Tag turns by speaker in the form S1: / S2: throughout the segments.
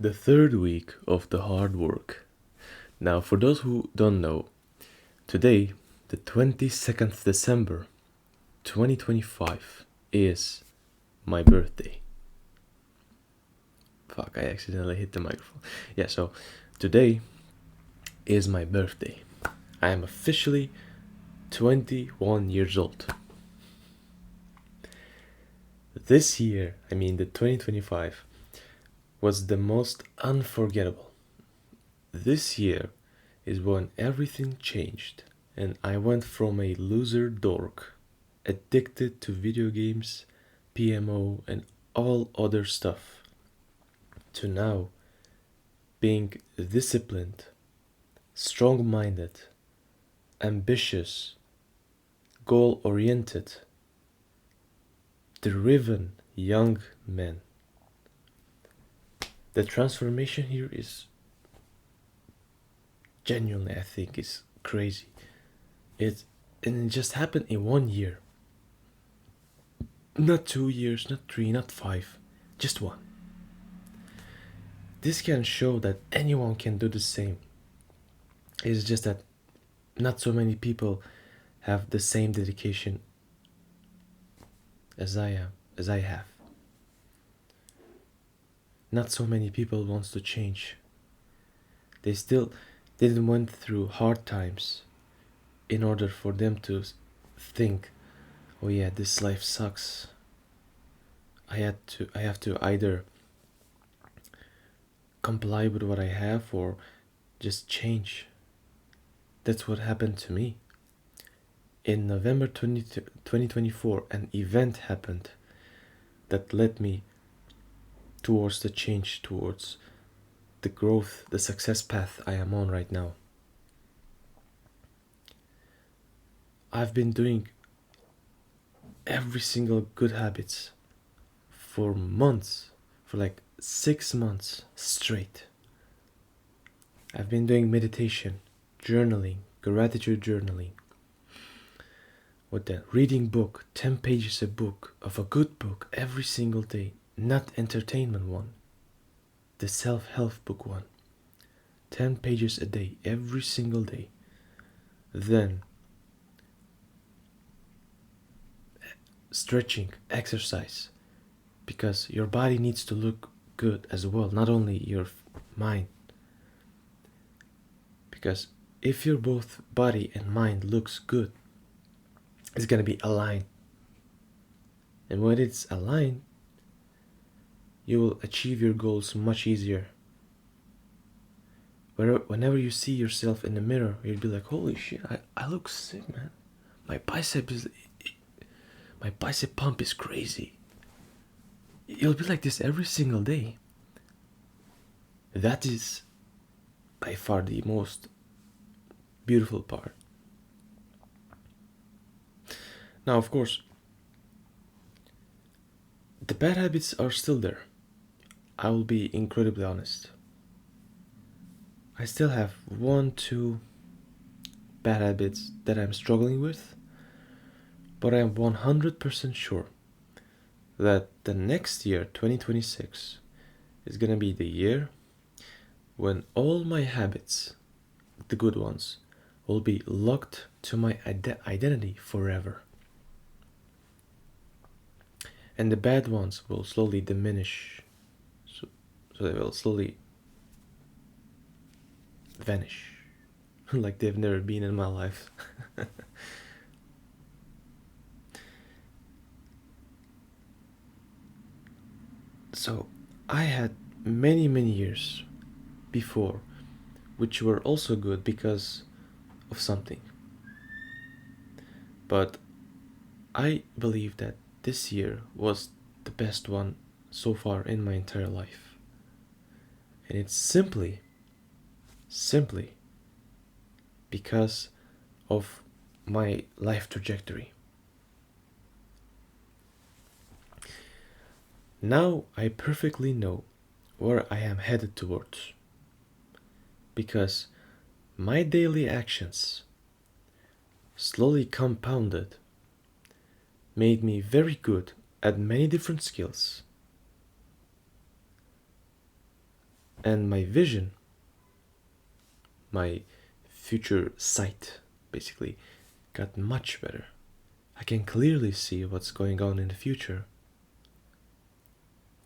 S1: the third week of the hard work. Now, for those who don't know, today, the 22nd December 2025, is my birthday. Fuck, I accidentally hit the microphone. Yeah, so today is my birthday. I am officially 21 years old. This year, the 2025, was the most unforgettable. This year is when everything changed, and I went from a loser dork, addicted to video games, PMO, and all other stuff, to now being disciplined, strong minded, ambitious, goal oriented, driven young man. The transformation here is genuinely, I think, is crazy. It just happened in 1 year. Not 2 years, not three, not five, just one. This can show that anyone can do the same. It's just that not so many people have the same dedication as I have. Not so many people wants to change. They still didn't went through hard times in order for them to think, oh yeah, this life sucks. I have to either comply with what I have or just change. That's what happened to me. In November 2024, an event happened that led me towards the change, towards the growth, the success path I am on right now. I've been doing every single good habits for months, for like 6 months straight. I've been doing meditation, journaling, gratitude journaling, with the reading book, 10 pages a book of a good book every single day, not entertainment one, the self-help book one, 10 pages a day, every single day. Then stretching, exercise, because your body needs to look good as well, not only your mind. Because if your both body and mind looks good, it's gonna be aligned. And when it's aligned, you will achieve your goals much easier. Whenever you see yourself in the mirror, you'll be like, holy shit, I look sick, man. My bicep pump is crazy. You'll be like this every single day. That is by far the most beautiful part. Now, of course, the bad habits are still there. I will be incredibly honest. I still have 1-2 bad habits that I'm struggling with, but I'm 100% sure that the next year, 2026, is gonna be the year when all my habits, the good ones, will be locked to my identity forever. And the bad ones will slowly diminish, so they will slowly vanish like they've never been in my life. So I had many years before which were also good because of something, but I believe that this year was the best one so far in my entire life. And it's simply because of my life trajectory. Now I perfectly know where I am headed towards, because my daily actions, slowly compounded, made me very good at many different skills. And my vision, my future sight, basically, got much better. I can clearly see what's going on in the future.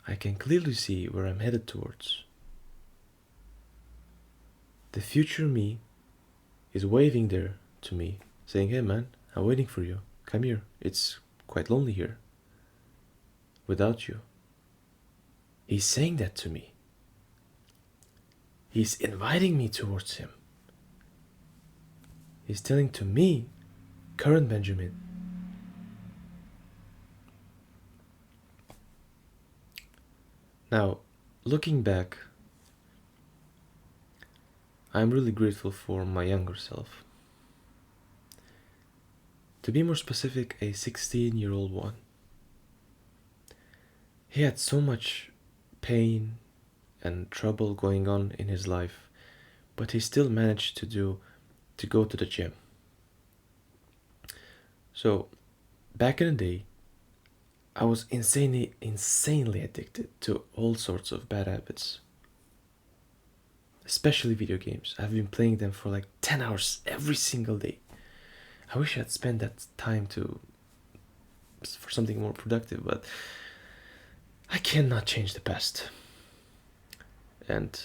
S1: I can clearly see where I'm headed towards. The future me is waving there to me, saying, hey man, I'm waiting for you. Come here. It's quite lonely here without you. He's saying that to me. He's inviting me towards him. He's telling to me, current Benjamin, now, looking back, I'm really grateful for my younger self. To be more specific, a 16-year-old one. He had so much pain and trouble going on in his life, but he still managed to go to the gym. So, back in the day, I was insanely addicted to all sorts of bad habits. Especially video games. I've been playing them for like 10 hours every single day. I wish I'd spent that time for something more productive, but I cannot change the past. And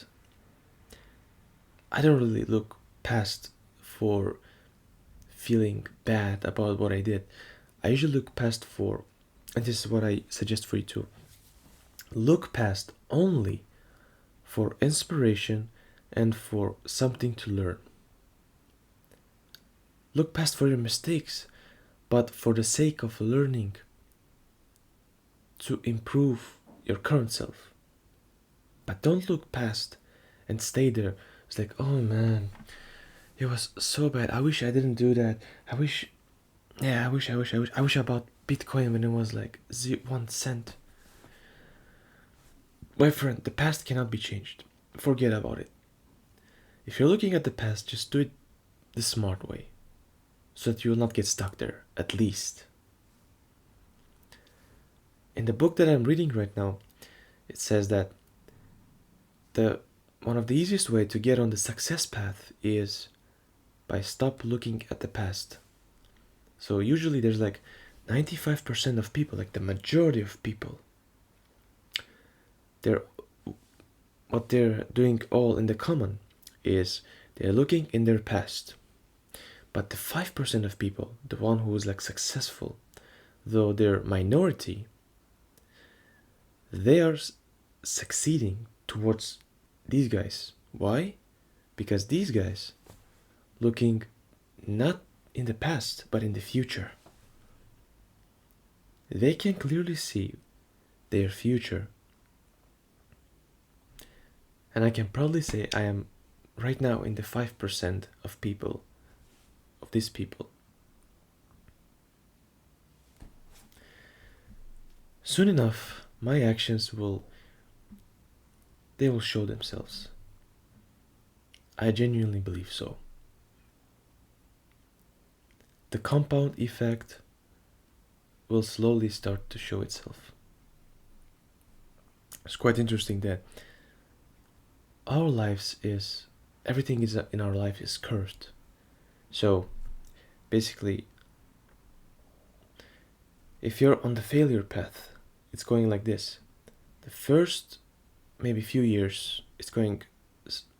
S1: I don't really look past for feeling bad about what I did. I usually look past for, and this is what I suggest for you too, look past only for inspiration and for something to learn. Look past for your mistakes, but for the sake of learning to improve your current self. But don't look past and stay there. It's like, oh man, it was so bad. I wish I didn't do that. I wish I bought Bitcoin when it was like 1 cent. My friend, the past cannot be changed. Forget about it. If you're looking at the past, just do it the smart way, so that you will not get stuck there, at least. In the book that I'm reading right now, it says that one of the easiest way to get on the success path is by stop looking at the past. So usually there's like 95% of people, like the majority of people, what they're doing all in the common is they're looking in their past. But the 5% of people, the one who is like successful, though they're minority, they are succeeding towards these guys. Why? Because these guys looking not in the past but in the future. They can clearly see their future. And I can proudly say I am right now in the 5% of people, of these people. Soon enough, my actions will show themselves. I genuinely believe so. The compound effect will slowly start to show itself. It's quite interesting that our lives everything in our life is curved. So basically, if you're on the failure path, it's going like this. The first maybe few years, it's going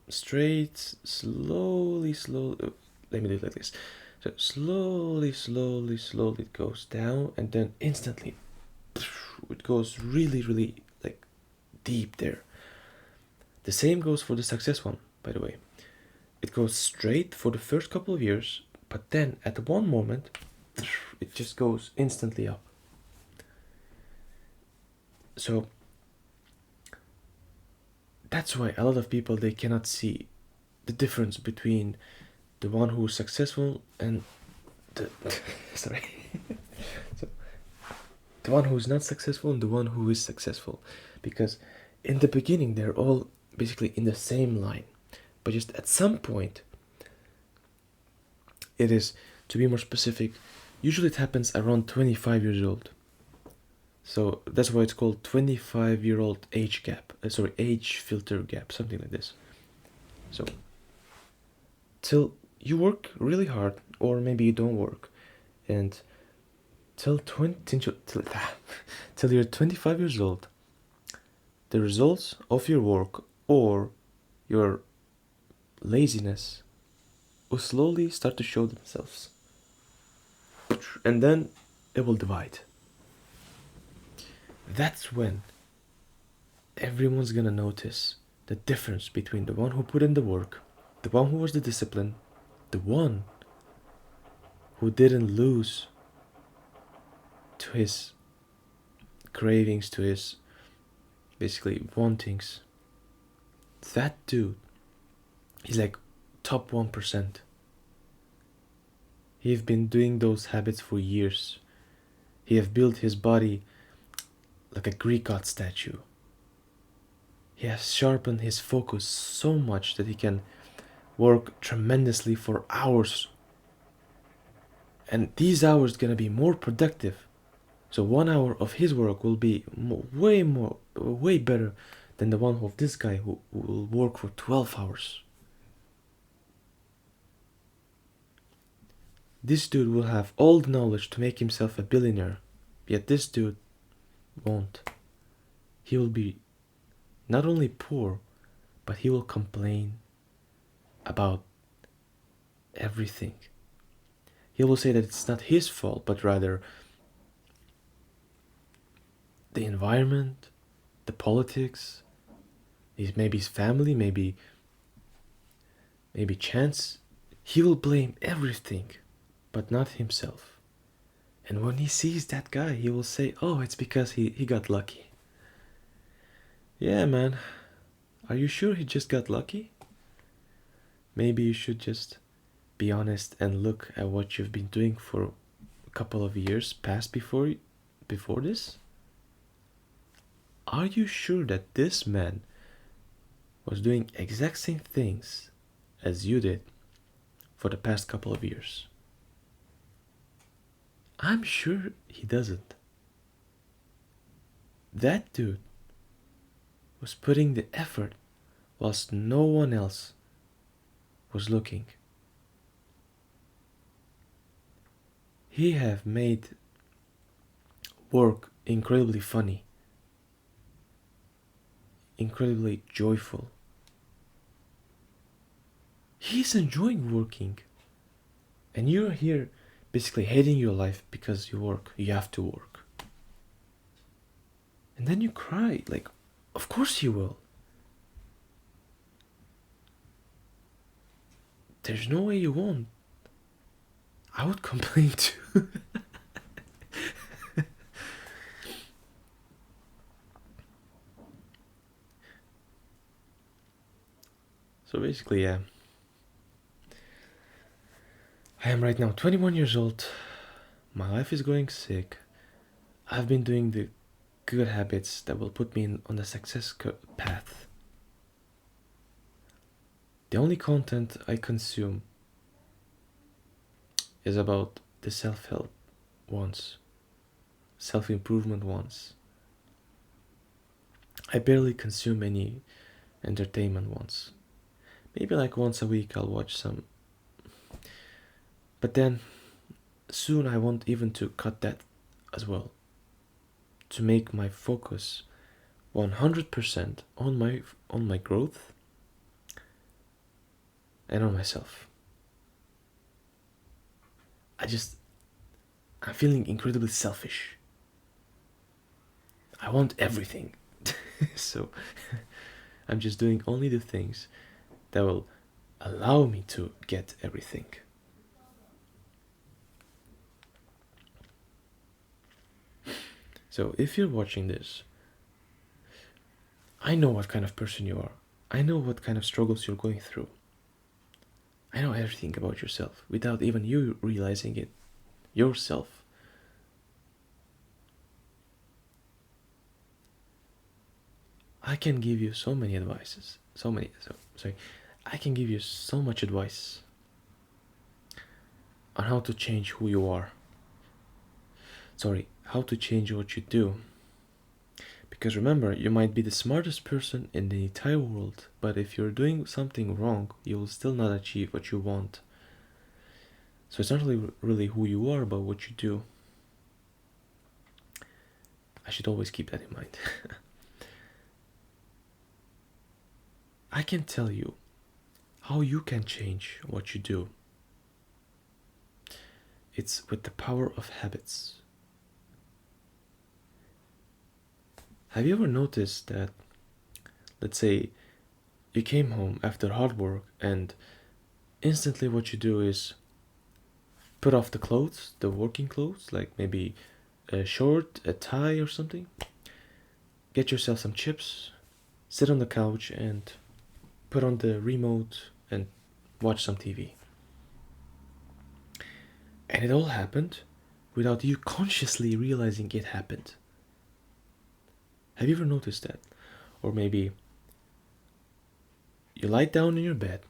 S1: straight, slowly. Let me do it like this. So slowly it goes down, and then instantly it goes really like deep there. The same goes for the success one, by the way. It goes straight for the first couple of years, but then at one moment it just goes instantly up. So that's why a lot of people, they cannot see the difference between the one who is successful and the sorry so the one who is not successful and the one who is successful, because in the beginning they're all basically in the same line, but just at some point, it is, to be more specific, usually it happens around 25 years old. So that's why it's called 25-year-old age gap. Sorry, age filter gap, something like this. So till you work really hard, or maybe you don't work, and till 20 till, till you're 25 years old, the results of your work or your laziness will slowly start to show themselves, and then it will divide. That's when everyone's gonna notice the difference between the one who put in the work, the one who was the discipline, the one who didn't lose to his cravings, to his basically wantings. That dude, he's like top 1%. He've been doing those habits for years. He have built his body like a Greek god statue. He has sharpened his focus so much that he can work tremendously for hours. And these hours gonna be more productive. So 1 hour of his work will be way better than the one of this guy who will work for 12 hours. This dude will have all the knowledge to make himself a billionaire, yet this dude won't. He will be not only poor, but he will complain about everything. He will say that it's not his fault, but rather the environment, the politics, maybe his family, maybe chance. He will blame everything, but not himself. And when he sees that guy, he will say, oh, it's because he got lucky. Yeah, man. Are you sure he just got lucky? Maybe you should just be honest and look at what you've been doing for a couple of years past before this. Are you sure that this man was doing exact same things as you did for the past couple of years? I'm sure he doesn't. That dude was putting the effort whilst no one else was looking. He have made work incredibly funny, incredibly joyful. He's enjoying working, and you're here basically hating your life because you work. You have to work. And then you cry, like, of course you will. There's no way you won't. I would complain too. So basically, yeah. I am right now 21 years old. My life is going sick. I've been doing the good habits that will put me on the success path. The only content I consume is about the self-help ones, self-improvement ones. I barely consume any entertainment ones. Maybe like once a week I'll watch some. But then soon I want even to cut that as well, to make my focus 100% on my growth and on myself. I'm feeling incredibly selfish. I want everything. So I'm just doing only the things that will allow me to get everything. So if you're watching this, I know what kind of person you are. I know what kind of struggles you're going through. I know everything about yourself without even you realizing it yourself. I can give you so many advices. I can give you so much advice on how to change who you are. How to change what you do Because remember, you might be the smartest person in the entire world, but if you're doing something wrong, you will still not achieve what you want. So it's not really who you are, but what you do. I should always keep that in mind. I can tell you how you can change what you do. It's with the power of habits. Have you ever noticed that, let's say, you came home after hard work and instantly what you do is put off the clothes, the working clothes, like maybe a short, a tie or something, get yourself some chips, sit on the couch and put on the remote and watch some TV. And it all happened without you consciously realizing it happened. Have you ever noticed that? Or maybe you lie down in your bed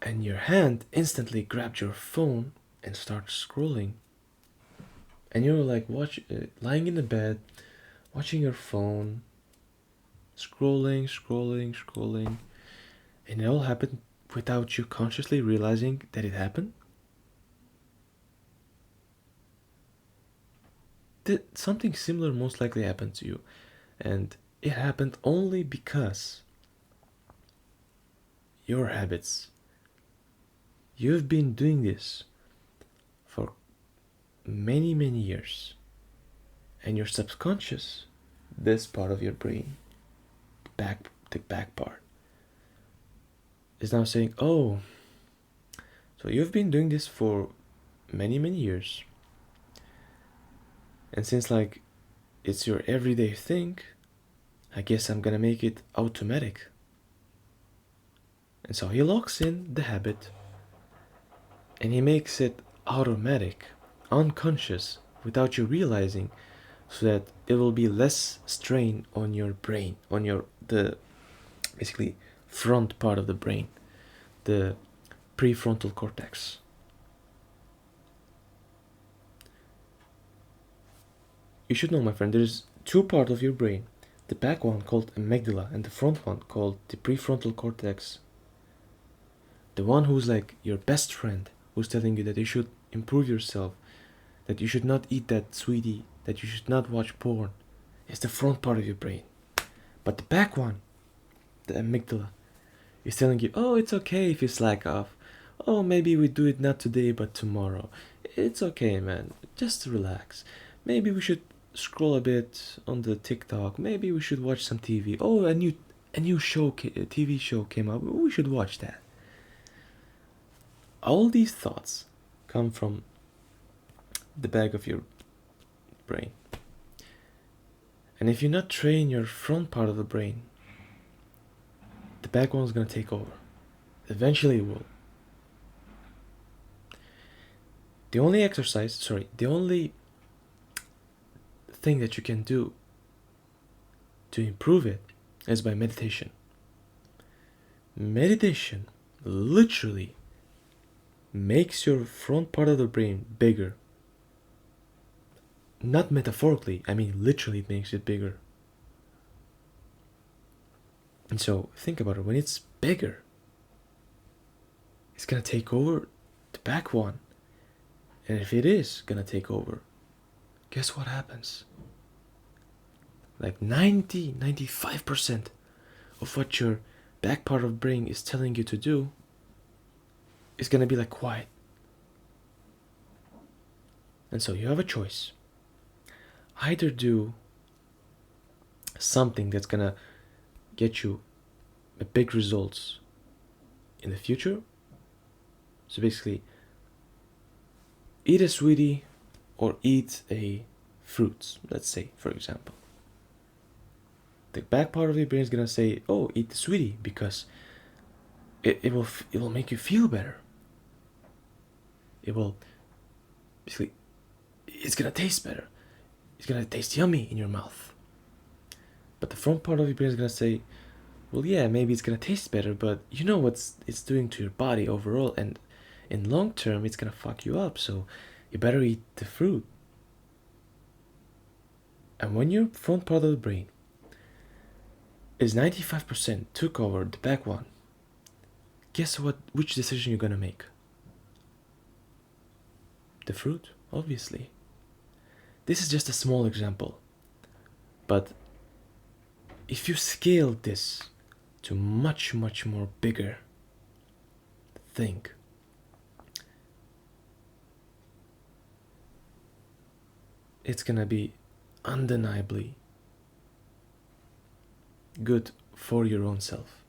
S1: and your hand instantly grabbed your phone and starts scrolling. And you're like lying in the bed, watching your phone, scrolling, and it all happened without you consciously realizing that it happened. Something similar most likely happened to you, and it happened only because your habits. You've been doing this for many years, and your subconscious, this part of your brain, the back part, is now saying, "Oh, so you've been doing this for many years, and since like it's your everyday thing, I guess I'm gonna make it automatic." And so he locks in the habit and he makes it automatic, unconscious, without you realizing, so that it will be less strain on your brain, on the basically front part of the brain, the prefrontal cortex. You should know, my friend, there's two parts of your brain, the back one called amygdala and the front one called the prefrontal cortex. The one who's like your best friend, who's telling you that you should improve yourself, that you should not eat that sweetie, that you should not watch porn, is the front part of your brain. But the back one, the amygdala, is telling you, oh, it's okay if you slack off. Oh, maybe we do it not today but tomorrow. It's okay, man. Just relax. Maybe we should scroll a bit on the TikTok. Maybe we should watch some TV. Oh, a new TV show came out. We should watch that. All these thoughts come from the back of your brain. And if you not train your front part of the brain, the back one's gonna take over. Eventually it will. The only thing that you can do to improve it is by meditation. Meditation literally makes your front part of the brain bigger. Not metaphorically, I mean literally it makes it bigger. And so think about it, when it's bigger, it's gonna take over the back one. And if it is gonna take over, guess what happens? Like 95% of what your back part of the brain is telling you to do is gonna be like quiet. And so you have a choice. Either do something that's gonna get you a big results in the future. So basically, eat a sweetie or eat a fruit, let's say, for example. The back part of your brain is gonna say, oh, eat the sweetie, because it will make you feel better. It will basically, it's gonna taste better. It's gonna taste yummy in your mouth. But the front part of your brain is gonna say, well, yeah, maybe it's gonna taste better, but you know what it's doing to your body overall, and in long term it's gonna fuck you up, so you better eat the fruit. And when your front part of the brain is 95% took over the back one, guess what? Which decision you're gonna make? The fruit, obviously. This is just a small example, but if you scale this to much more bigger thing, it's gonna be undeniably good for your own self.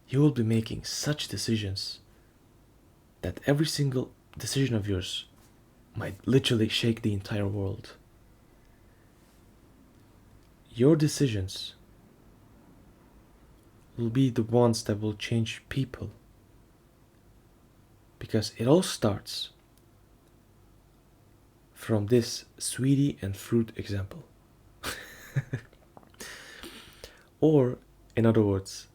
S1: You will be making such decisions that every single decision of yours might literally shake the entire world. Your decisions will be the ones that will change people, because it all starts from this sweetie and fruit example. Or, in other words,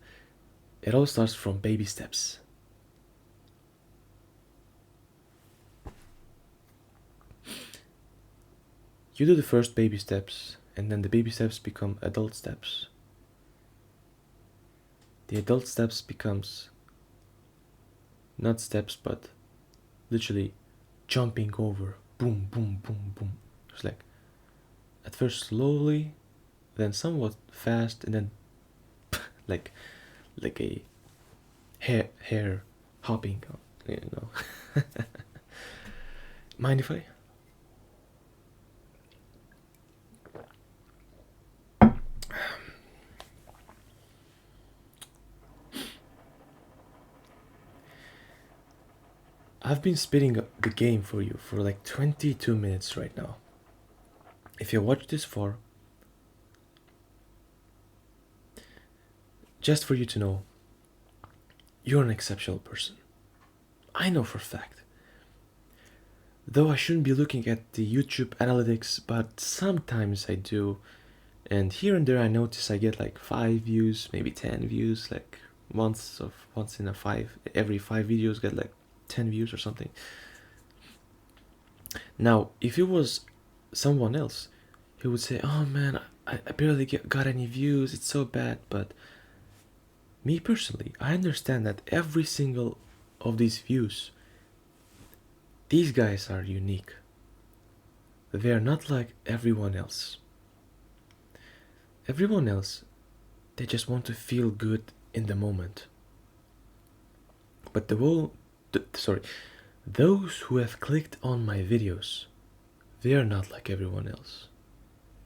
S1: it all starts from baby steps. You do the first baby steps, and then the baby steps become adult steps. The adult steps becomes not steps, but literally jumping over. Boom, boom, boom, boom. It's like at first slowly, then somewhat fast, and then like a hair hopping, you know. Mind if I? I've been spitting the game for you for like 22 minutes right now. If you watched this far, just for you to know, you're an exceptional person. I know for a fact. Though I shouldn't be looking at the YouTube analytics, but sometimes I do. And here and there I notice I get like 5 views, maybe 10 views, like once in a 5, every 5 videos get like 10 views or something. Now, if it was someone else, he would say, oh man, I barely got any views, it's so bad. But me personally, I understand that every single of these views, these guys are unique. They are not like everyone else. Everyone else, they just want to feel good in the moment. But those who have clicked on my videos, they are not like everyone else.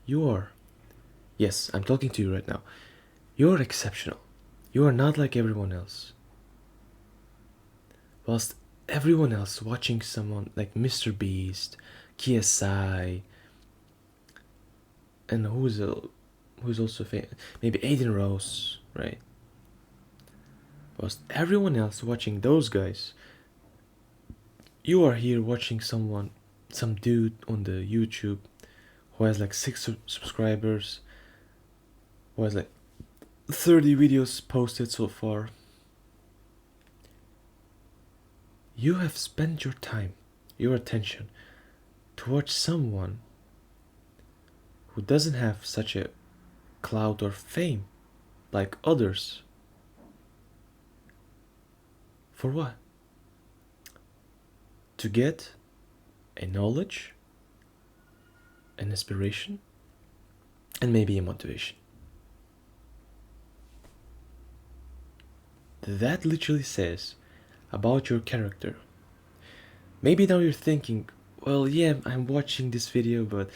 S1: You are. Yes, I'm talking to you right now. You're exceptional. You are not like everyone else. Whilst everyone else watching someone like Mr. Beast, KSI, and who's also famous, maybe Aiden Rose, right? Whilst everyone else watching those guys, you are here watching some dude on the YouTube who has like 6 subscribers, who has like 30 videos posted so far. You have spent your time, your attention, to watch someone who doesn't have such a clout or fame like others. For what? To get a knowledge, an inspiration, and maybe a motivation. That literally says about your character. Maybe now you're thinking, well, yeah, I'm watching this video, but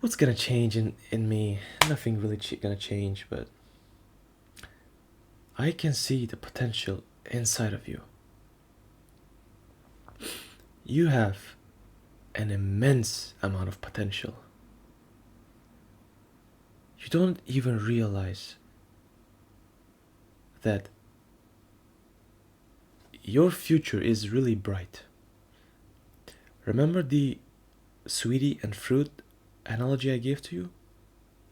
S1: what's gonna change in me? Nothing really gonna change, but I can see the potential inside of you. You have an immense amount of potential. You don't even realize that your future is really bright. Remember the sweetie and fruit analogy I gave to you?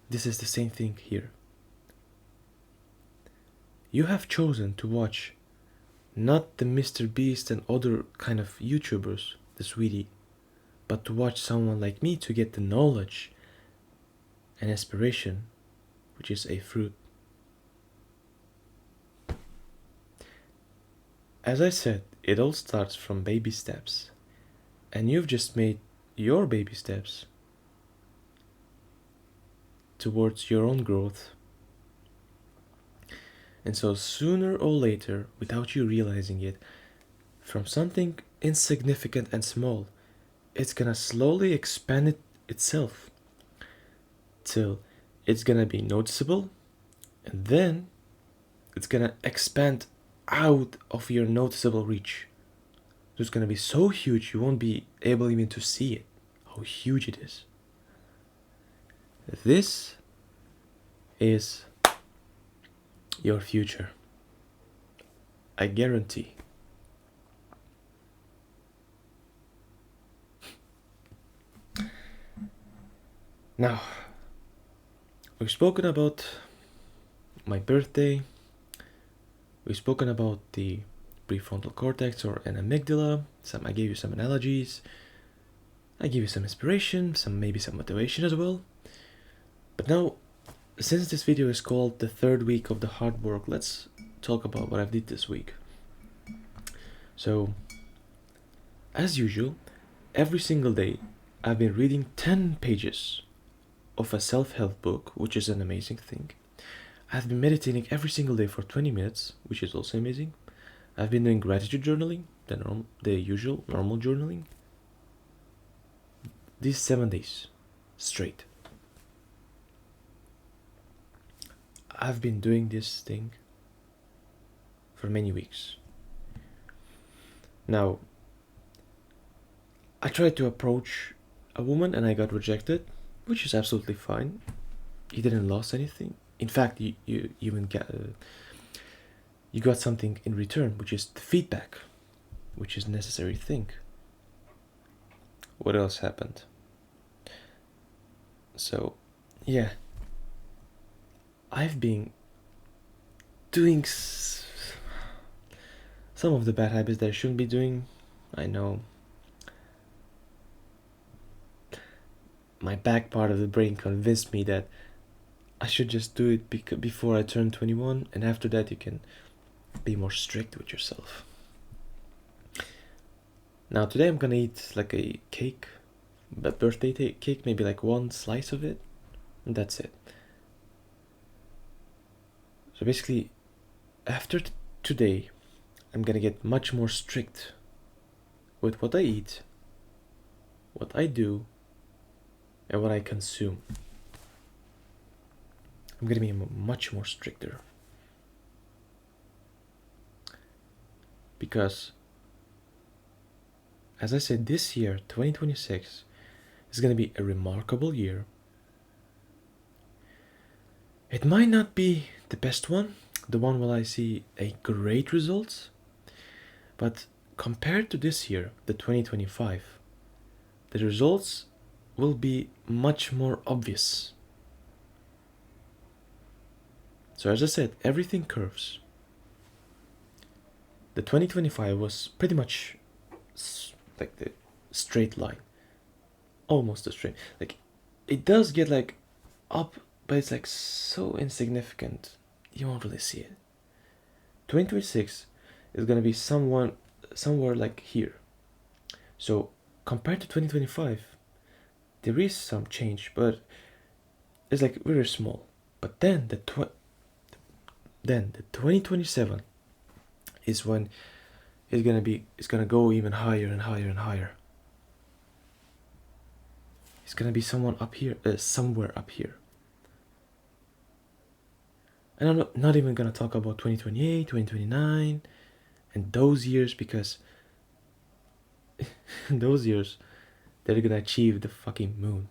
S1: This is the same thing here. You have chosen to watch not the Mr. Beast and other kind of YouTubers, the sweetie, but to watch someone like me to get the knowledge and aspiration, which is a fruit. As I said, it all starts from baby steps, and you've just made your baby steps towards your own growth. And so, sooner or later, without you realizing it, from something insignificant and small, it's gonna slowly expand itself till it's gonna be noticeable, and then it's gonna expand out of your noticeable reach. So it's gonna be so huge you won't be able even to see it, how huge it is. This is your future. I guarantee. Now, we've spoken about my birthday. We've spoken about the prefrontal cortex or an amygdala. I gave you some analogies. I gave you some inspiration, maybe some motivation as well. But now, since this video is called the third week of the hard work, let's talk about what I did this week. So, as usual, every single day I've been reading 10 pages of a self-help book, which is an amazing thing. I've been meditating every single day for 20 minutes, which is also amazing. I've been doing gratitude journaling, the usual normal journaling. These 7 days straight. I've been doing this thing for many weeks. Now, I tried to approach a woman and I got rejected, which is absolutely fine. You didn't lose anything. In fact, you even you got something in return, which is the feedback, which is a necessary thing. What else happened? So, yeah, I've been doing some of the bad habits that I shouldn't be doing. I know. My back part of the brain convinced me that I should just do it before I turn 21, and after that you can be more strict with yourself. Now today I'm gonna eat like a cake, a birthday cake, maybe like one slice of it, and that's it. So basically, after today, I'm gonna get much more strict with what I eat, what I do, and what I consume. I'm gonna be much more stricter. Because, as I said, this year, 2026, is gonna be a remarkable year. It might not be the best one, the one where I see a great results, but compared to this year, the 2025, the results will be much more obvious. So as I said, everything curves. The 2025 was pretty much like the straight line, almost a straight. Like it does get like up, but it's like so insignificant you won't really see it. 2026 is gonna be somewhere like here. So compared to 2025, there is some change, but it's like very small. But then the 2027 is when it's gonna go even higher and higher and higher. It's gonna be somewhere up here. And I'm not even gonna talk about 2028, 2029, and those years, because in those years they're gonna achieve the fucking moon.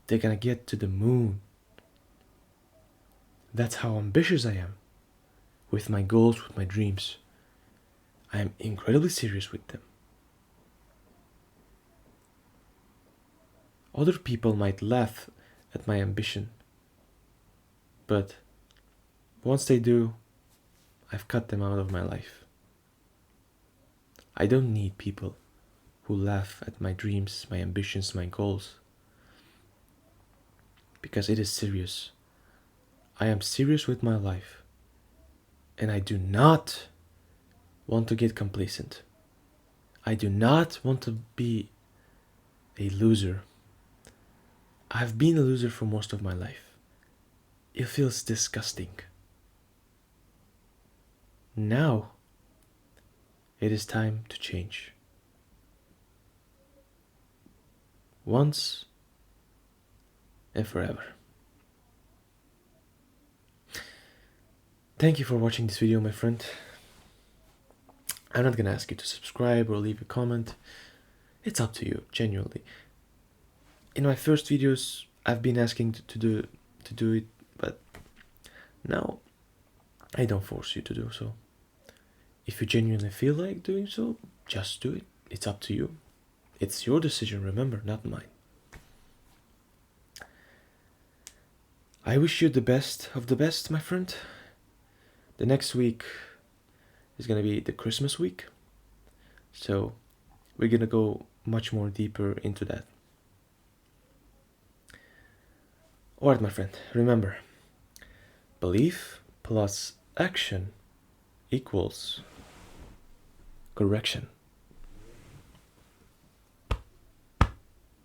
S1: They're gonna get to the moon. That's how ambitious I am with my goals, with my dreams. I am incredibly serious with them. Other people might laugh at my ambition, but once they do, I've cut them out of my life. I don't need people who laugh at my dreams, my ambitions, my goals, because it is serious. I am serious with my life, and I do not want to get complacent. I do not want to be a loser. I've been a loser for most of my life. It feels disgusting. Now, it is time to change. Once and forever. Thank you for watching this video, my friend. I'm not gonna ask you to subscribe or leave a comment. It's up to you, genuinely. In my first videos, I've been asking to do it, but now I don't force you to do so. If you genuinely feel like doing so, just do it. It's up to you. It's your decision, remember, not mine. I wish you the best of the best, my friend. The next week is gonna be the Christmas week, so we're gonna go much more deeper into that. Alright, my friend, remember, belief plus action equals correction.